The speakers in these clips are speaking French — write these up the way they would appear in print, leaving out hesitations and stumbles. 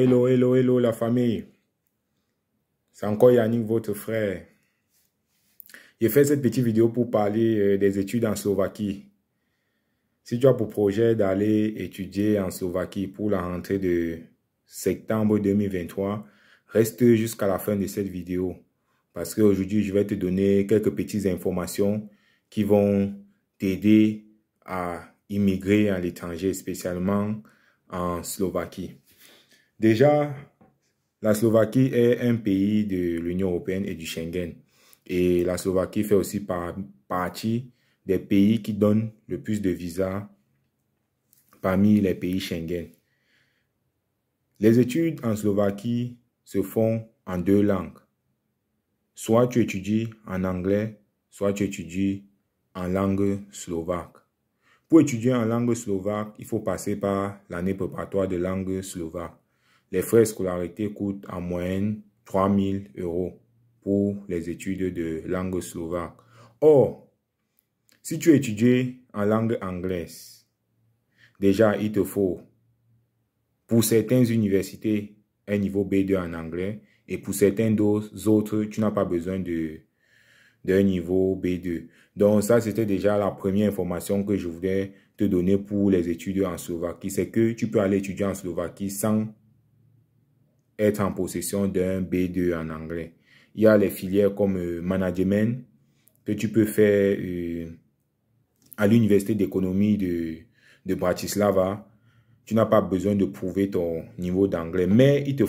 Hello la famille. C'est encore Yannick, votre frère. J'ai fait cette petite vidéo pour parler des études en Slovaquie. Si tu as pour projet d'aller étudier en Slovaquie pour la rentrée de septembre 2023, reste jusqu'à la fin de cette vidéo. Parce qu'aujourd'hui, je vais te donner quelques petites informations qui vont t'aider à immigrer à l'étranger, spécialement en Slovaquie. Déjà, la Slovaquie est un pays de l'Union européenne et du Schengen. Et la Slovaquie fait aussi partie des pays qui donnent le plus de visas parmi les pays Schengen. Les études en Slovaquie se font en deux langues. Soit tu étudies en anglais, soit tu étudies en langue slovaque. Pour étudier en langue slovaque, il faut passer par l'année préparatoire de langue slovaque. Les frais de scolarité coûtent en moyenne 3 000 € pour les études de langue slovaque. Or, si tu étudies en langue anglaise, déjà il te faut, pour certaines universités, un niveau B2 en anglais, et pour certains autres, tu n'as pas besoin d'un niveau B2. Donc ça, c'était déjà la première information que je voulais te donner pour les études en Slovaquie. C'est que tu peux aller étudier en Slovaquie sans être en possession d'un B2 en anglais. Il y a les filières comme management que tu peux faire à l'université d'économie de Bratislava. Tu n'as pas besoin de prouver ton niveau d'anglais, mais il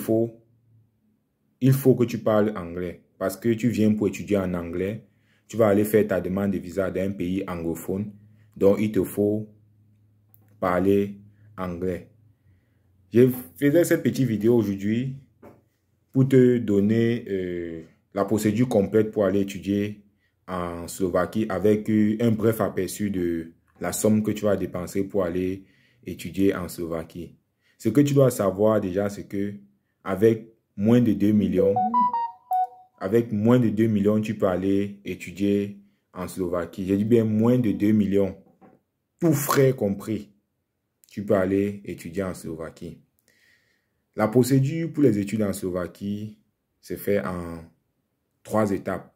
faut que tu parles anglais parce que tu viens pour étudier en anglais. Tu vas aller faire ta demande de visa d'un pays anglophone, donc il te faut parler anglais. Je faisais cette petite vidéo aujourd'hui pour te donner la procédure complète pour aller étudier en Slovaquie avec un bref aperçu de la somme que tu vas dépenser pour aller étudier en Slovaquie. Ce que tu dois savoir déjà, c'est que avec moins de 2 millions, tu peux aller étudier en Slovaquie. J'ai dit bien moins de 2 millions, tout frais compris, tu peux aller étudier en Slovaquie. La procédure pour les études en Slovaquie se fait en 3 étapes.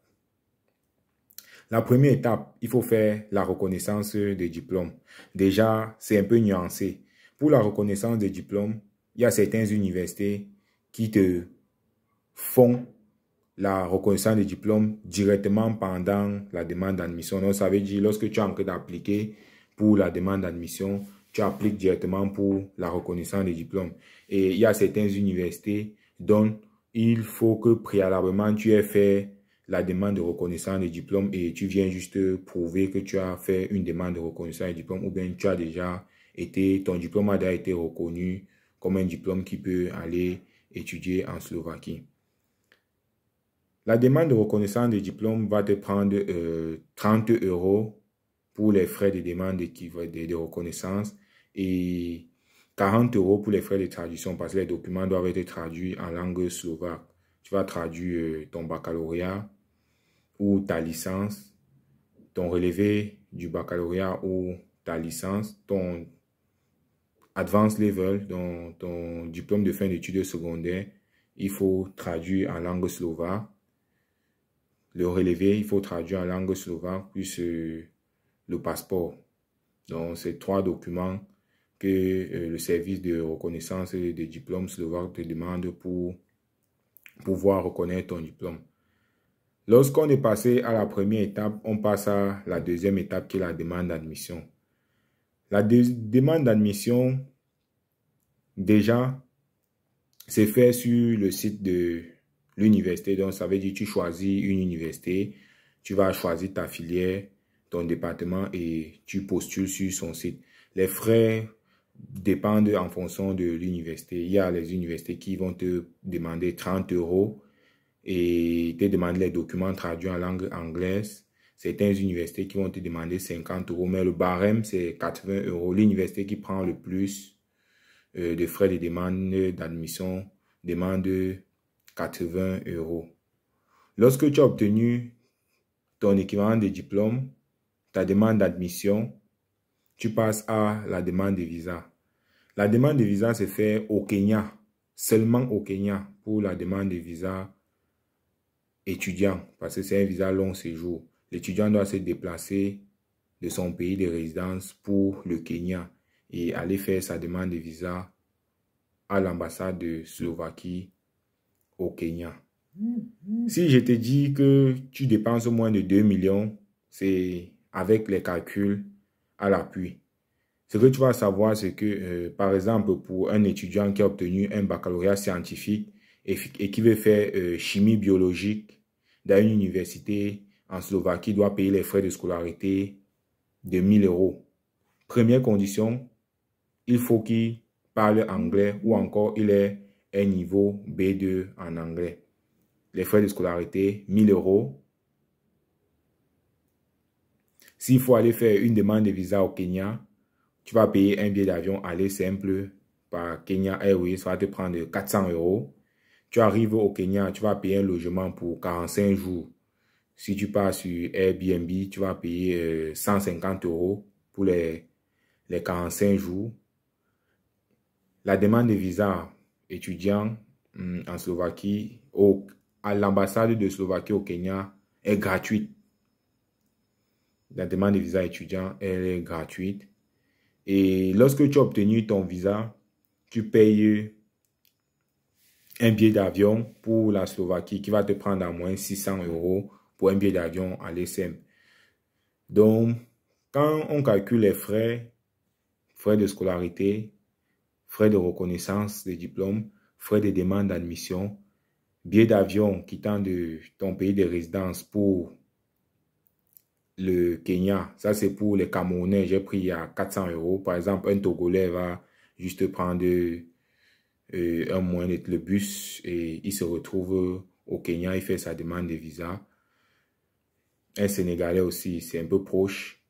La première étape, il faut faire la reconnaissance des diplômes. Déjà, c'est un peu nuancé. Pour la reconnaissance des diplômes, il y a certaines universités qui te font la reconnaissance des diplômes directement pendant la demande d'admission. Donc, ça veut dire, lorsque tu es en train d'appliquer pour la demande d'admission, tu appliques directement pour la reconnaissance des diplômes. Et il y a certaines universités dont il faut que préalablement tu aies fait la demande de reconnaissance des diplômes et tu viens juste prouver que tu as fait une demande de reconnaissance des diplômes ou bien tu as déjà été, ton diplôme a déjà été reconnu comme un diplôme qui peut aller étudier en Slovaquie. La demande de reconnaissance des diplômes va te prendre 30 € pour les frais de demande de reconnaissance et 40 € pour les frais de traduction parce que les documents doivent être traduits en langue slovaque. Tu vas traduire ton baccalauréat ou ta licence, ton relevé du baccalauréat ou ta licence, ton advanced level, ton diplôme de fin d'études secondaires, il faut traduire en langue slovaque. Le relevé, il faut traduire en langue slovaque, plus le passeport. Donc, c'est 3 documents que le service de reconnaissance des diplômes slovaques te demande pour pouvoir reconnaître ton diplôme. Lorsqu'on est passé à la première étape, on passe à la deuxième étape qui est la demande d'admission. La demande d'admission, déjà, c'est fait sur le site de l'université. Donc, ça veut dire que tu choisis une université, tu vas choisir ta filière, ton département et tu postules sur son site. Les frais dépendent en fonction de l'université. Il y a les universités qui vont te demander 30 € et te demander les documents traduits en langue anglaise. Certaines universités qui vont te demander 50 €, mais le barème, c'est 80 €. L'université qui prend le plus de frais de demande d'admission demande 80 €. Lorsque tu as obtenu ton équivalent de diplôme, ta demande d'admission, tu passes à la demande de visa. La demande de visa se fait au Kenya. seulement au Kenya pour la demande de visa étudiant, parce que c'est un visa long séjour. L'étudiant doit se déplacer de son pays de résidence pour le Kenya et aller faire sa demande de visa à l'ambassade de Slovaquie au Kenya. Si je te dis que tu dépenses moins de 2 millions, c'est avec les calculs à l'appui. Ce que tu vas savoir, c'est que, par exemple, pour un étudiant qui a obtenu un baccalauréat scientifique et qui veut faire chimie biologique dans une université en Slovaquie, doit payer les frais de scolarité de 1 000 €. Première condition, il faut qu'il parle anglais ou encore il ait un niveau B2 en anglais. Les frais de scolarité, 1 000 €. S'il faut aller faire une demande de visa au Kenya, tu vas payer un billet d'avion aller simple par Kenya Airways, ça va te prendre 400 €. Tu arrives au Kenya, tu vas payer un logement pour 45 jours. Si tu pars sur Airbnb, tu vas payer 150 € pour les 45 jours. La demande de visa étudiant en Slovaquie, à l'ambassade de Slovaquie au Kenya, est gratuite. La demande de visa étudiant, elle est gratuite. Et lorsque tu as obtenu ton visa, tu payes un billet d'avion pour la Slovaquie qui va te prendre à moins 600 € pour un billet d'avion aller simple. Donc, quand on calcule les frais de scolarité, frais de reconnaissance des diplômes, frais de demande d'admission, billet d'avion quittant de ton pays de résidence pour le Kenya, ça c'est pour les Camerounais, j'ai pris à 400 €. Par exemple, un Togolais va juste prendre un moyen le bus et il se retrouve au Kenya, il fait sa demande de visa. Un Sénégalais aussi, c'est un peu proche,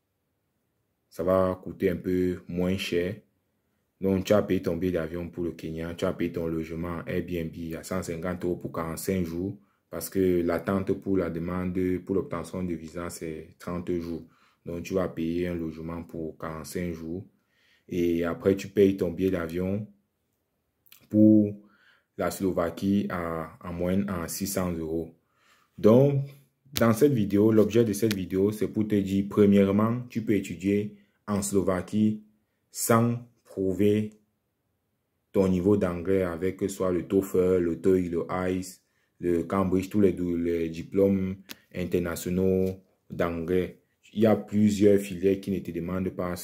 ça va coûter un peu moins cher. Donc, tu as payé ton billet d'avion pour le Kenya, tu as payé ton logement Airbnb à 150 € pour 45 jours. Parce que l'attente pour la demande, pour l'obtention de visa, c'est 30 jours. Donc, tu vas payer un logement pour 45 jours. Et après, tu payes ton billet d'avion pour la Slovaquie en moyenne à 600 €. Donc, dans cette vidéo, l'objet de cette vidéo, c'est pour te dire, premièrement, tu peux étudier en Slovaquie sans prouver ton niveau d'anglais avec soit le TOEFL, le TOEIC, le IELTS, le Cambridge, tous les diplômes internationaux d'anglais. Il y a plusieurs filières qui ne te demandent pas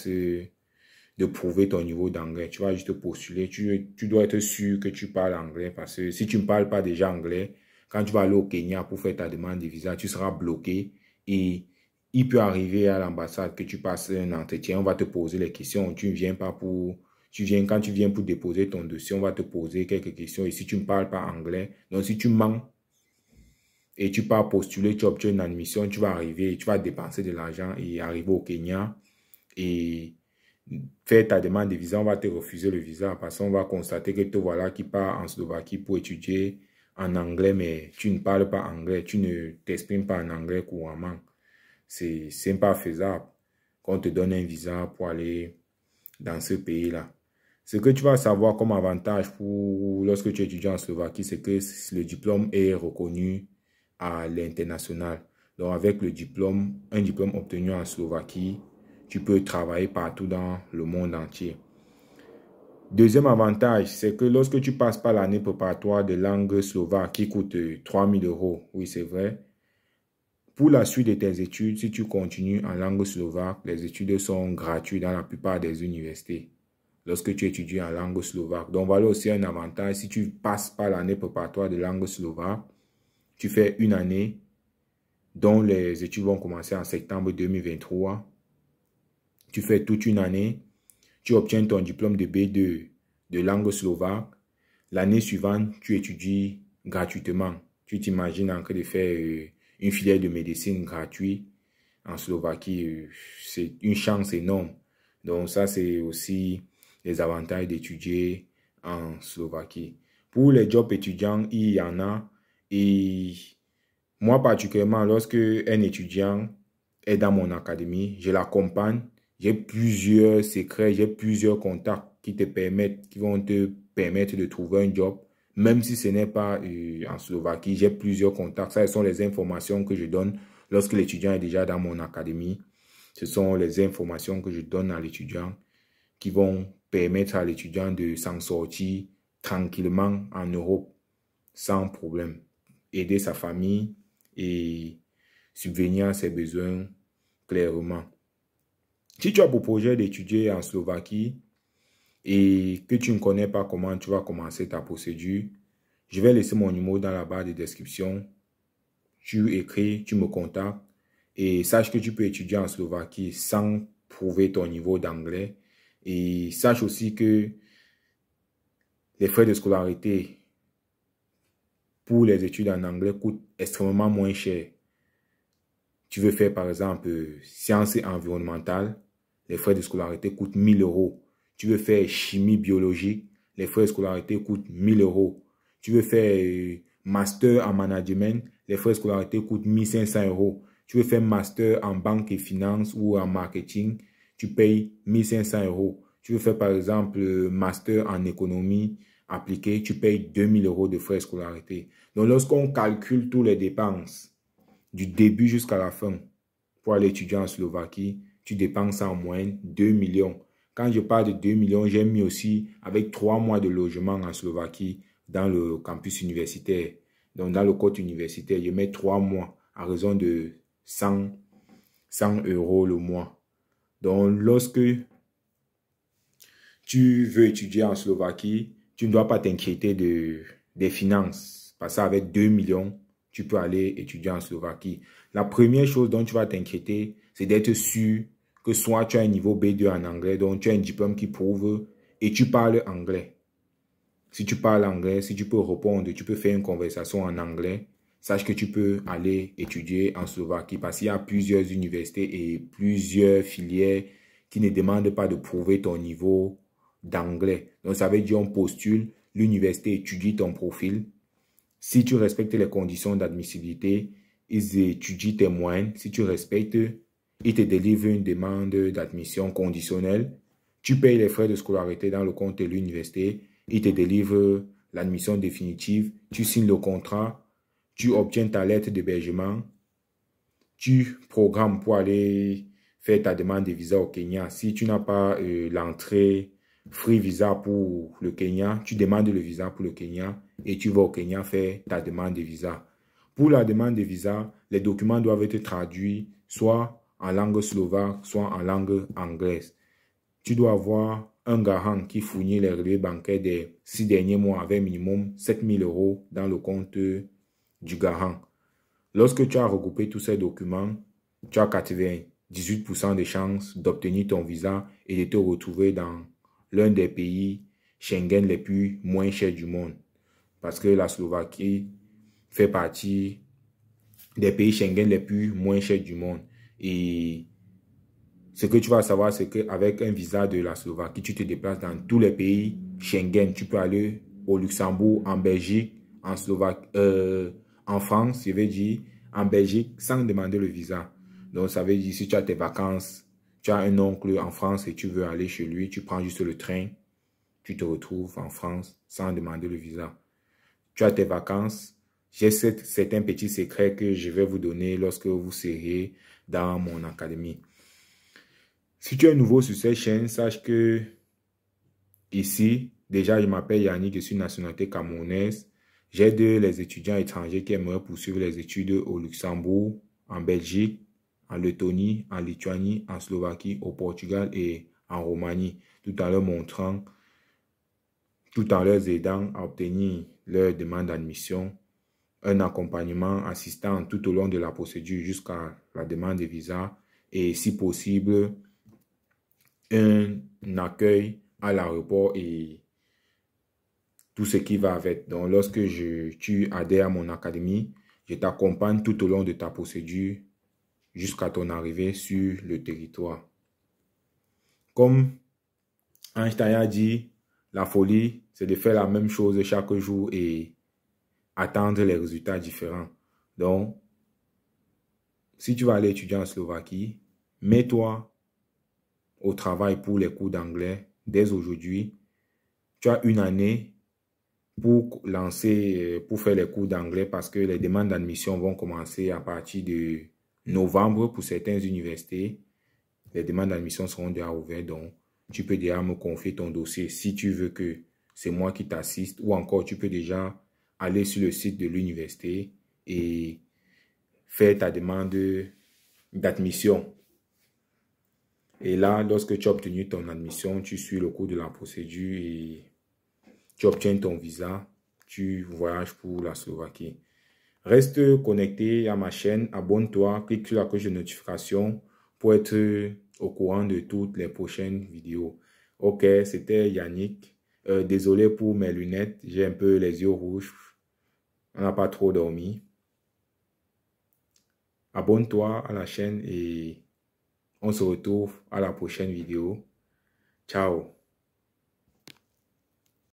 de prouver ton niveau d'anglais. Tu vas juste postuler. Tu dois être sûr que tu parles anglais parce que si tu ne parles pas déjà anglais, quand tu vas aller au Kenya pour faire ta demande de visa, tu seras bloqué et il peut arriver à l'ambassade que tu passes un entretien. On va te poser les questions. Tu ne viens pas pour... Quand tu viens pour déposer ton dossier, on va te poser quelques questions. Et si tu ne parles pas anglais, donc si tu mens et tu pars postuler, tu obtiens une admission, tu vas arriver, tu vas dépenser de l'argent et arriver au Kenya et faire ta demande de visa, on va te refuser le visa parce qu'on va constater que te voilà qui part en Slovaquie pour étudier en anglais, mais tu ne parles pas anglais, tu ne t'exprimes pas en anglais couramment. C'est pas faisable qu'on te donne un visa pour aller dans ce pays-là. Ce que tu vas savoir comme avantage pour lorsque tu étudies en Slovaquie, c'est que le diplôme est reconnu à l'international. Donc avec le diplôme, un diplôme obtenu en Slovaquie, tu peux travailler partout dans le monde entier. Deuxième avantage, c'est que lorsque tu passes par l'année préparatoire de langue slovaque qui coûte 3 000 €, oui c'est vrai, pour la suite de tes études, si tu continues en langue slovaque, les études sont gratuites dans la plupart des universités. Lorsque tu étudies en langue slovaque. Donc voilà aussi un avantage. Si tu passes par l'année préparatoire de langue slovaque, tu fais une année dont les études vont commencer en septembre 2023. Tu fais toute une année. Tu obtiens ton diplôme de B2 de langue slovaque. L'année suivante, tu étudies gratuitement. Tu t'imagines en train de faire une filière de médecine gratuite en Slovaquie. C'est une chance énorme. Donc ça, c'est aussi les avantages d'étudier en Slovaquie. Pour les jobs étudiants, il y en a. Et moi, particulièrement, lorsque un étudiant est dans mon académie, je l'accompagne. J'ai plusieurs secrets, j'ai plusieurs contacts qui vont te permettre de trouver un job même si ce n'est pas en Slovaquie, j'ai plusieurs contacts. Ça, ce sont les informations que je donne lorsque l'étudiant est déjà dans mon académie. Ce sont les informations que je donne à l'étudiant qui vont permettre à l'étudiant de s'en sortir tranquillement en Europe, sans problème. Aider sa famille et subvenir à ses besoins clairement. Si tu as pour projet d'étudier en Slovaquie et que tu ne connais pas comment tu vas commencer ta procédure, je vais laisser mon numéro dans la barre de description. Tu écris, tu me contactes et sache que tu peux étudier en Slovaquie sans prouver ton niveau d'anglais. Et sache aussi que les frais de scolarité pour les études en anglais coûtent extrêmement moins cher. Tu veux faire par exemple sciences environnementales, les frais de scolarité coûtent 1000 euros. Tu veux faire chimie biologique, les frais de scolarité coûtent 1000 euros. Tu veux faire master en management, les frais de scolarité coûtent 1500 euros. Tu veux faire master en banque et finance ou en marketing, tu payes 1500 euros. Tu veux faire par exemple master en économie appliquée, tu payes 2000 euros de frais de scolarité. Donc lorsqu'on calcule tous les dépenses, du début jusqu'à la fin, pour aller étudier en Slovaquie, tu dépenses en moyenne 2 millions. Quand je parle de 2 millions, j'ai mis aussi avec 3 mois de logement en Slovaquie dans le campus universitaire. Donc, dans le code universitaire, je mets 3 mois à raison de 100 euros le mois. Donc, lorsque tu veux étudier en Slovaquie, tu ne dois pas t'inquiéter des finances. Parce qu'avec 2 millions, tu peux aller étudier en Slovaquie. La première chose dont tu vas t'inquiéter, c'est d'être sûr que soit tu as un niveau B2 en anglais, donc tu as un diplôme qui prouve et tu parles anglais. Si tu parles anglais, si tu peux répondre, tu peux faire une conversation en anglais, sache que tu peux aller étudier en Slovaquie parce qu'il y a plusieurs universités et plusieurs filières qui ne demandent pas de prouver ton niveau d'anglais. Donc ça veut dire on postule, l'université étudie ton profil. Si tu respectes les conditions d'admissibilité, ils étudient tes moyens. Si tu respectes, ils te délivrent une demande d'admission conditionnelle. Tu payes les frais de scolarité dans le compte de l'université. Ils te délivrent l'admission définitive. Tu signes le contrat. Tu obtiens ta lettre d'hébergement. Tu programmes pour aller faire ta demande de visa au Kenya. Si tu n'as pas l'entrée Free Visa pour le Kenya, tu demandes le visa pour le Kenya et tu vas au Kenya faire ta demande de visa. Pour la demande de visa, les documents doivent être traduits soit en langue slovaque, soit en langue anglaise. Tu dois avoir un garant qui fournit les relevés bancaires des 6 derniers mois avec minimum 7000 euros dans le compte du garant. Lorsque tu as regroupé tous ces documents, tu as 98% de chances d'obtenir ton visa et de te retrouver dans l'un des pays Schengen les plus moins chers du monde. Parce que la Slovaquie fait partie des pays Schengen les plus moins chers du monde. Et ce que tu vas savoir, c'est qu'avec un visa de la Slovaquie, tu te déplaces dans tous les pays Schengen. Tu peux aller au Luxembourg, en Belgique, en Slovaquie, en France, je vais dire, en Belgique, sans demander le visa. Donc, ça veut dire, si tu as tes vacances, tu as un oncle en France et tu veux aller chez lui, tu prends juste le train, tu te retrouves en France sans demander le visa. Tu as tes vacances. J'ai certains petits secrets que je vais vous donner lorsque vous serez dans mon académie. Si tu es nouveau sur cette chaîne, sache que ici, déjà, je m'appelle Yannick, je suis nationalité camerounaise. J'aide les étudiants étrangers qui aimeraient poursuivre les études au Luxembourg, en Belgique, en Lettonie, en Lituanie, en Slovaquie, au Portugal et en Roumanie, tout en leur montrant, tout en leur aidant à obtenir leur demande d'admission, un accompagnement assistant tout au long de la procédure jusqu'à la demande de visa et, si possible, un accueil à l'aéroport et tout ce qui va avec. Donc, lorsque tu adhères à mon académie, je t'accompagne tout au long de ta procédure jusqu'à ton arrivée sur le territoire. Comme Einstein a dit, la folie, c'est de faire la même chose chaque jour et attendre les résultats différents. Donc, si tu vas aller étudier en Slovaquie, mets-toi au travail pour les cours d'anglais dès aujourd'hui. Tu as une année pour lancer, pour faire les cours d'anglais parce que les demandes d'admission vont commencer à partir de novembre pour certaines universités. Les demandes d'admission seront déjà ouvertes, donc tu peux déjà me confier ton dossier si tu veux que c'est moi qui t'assiste, ou encore tu peux déjà aller sur le site de l'université et faire ta demande d'admission. Et là, lorsque tu as obtenu ton admission, tu suis le cours de la procédure et tu obtiens ton visa, tu voyages pour la Slovaquie. Reste connecté à ma chaîne, abonne-toi, clique sur la cloche de notification pour être au courant de toutes les prochaines vidéos. Ok, c'était Yannick. Désolé pour mes lunettes, j'ai un peu les yeux rouges. On n'a pas trop dormi. Abonne-toi à la chaîne et on se retrouve à la prochaine vidéo. Ciao.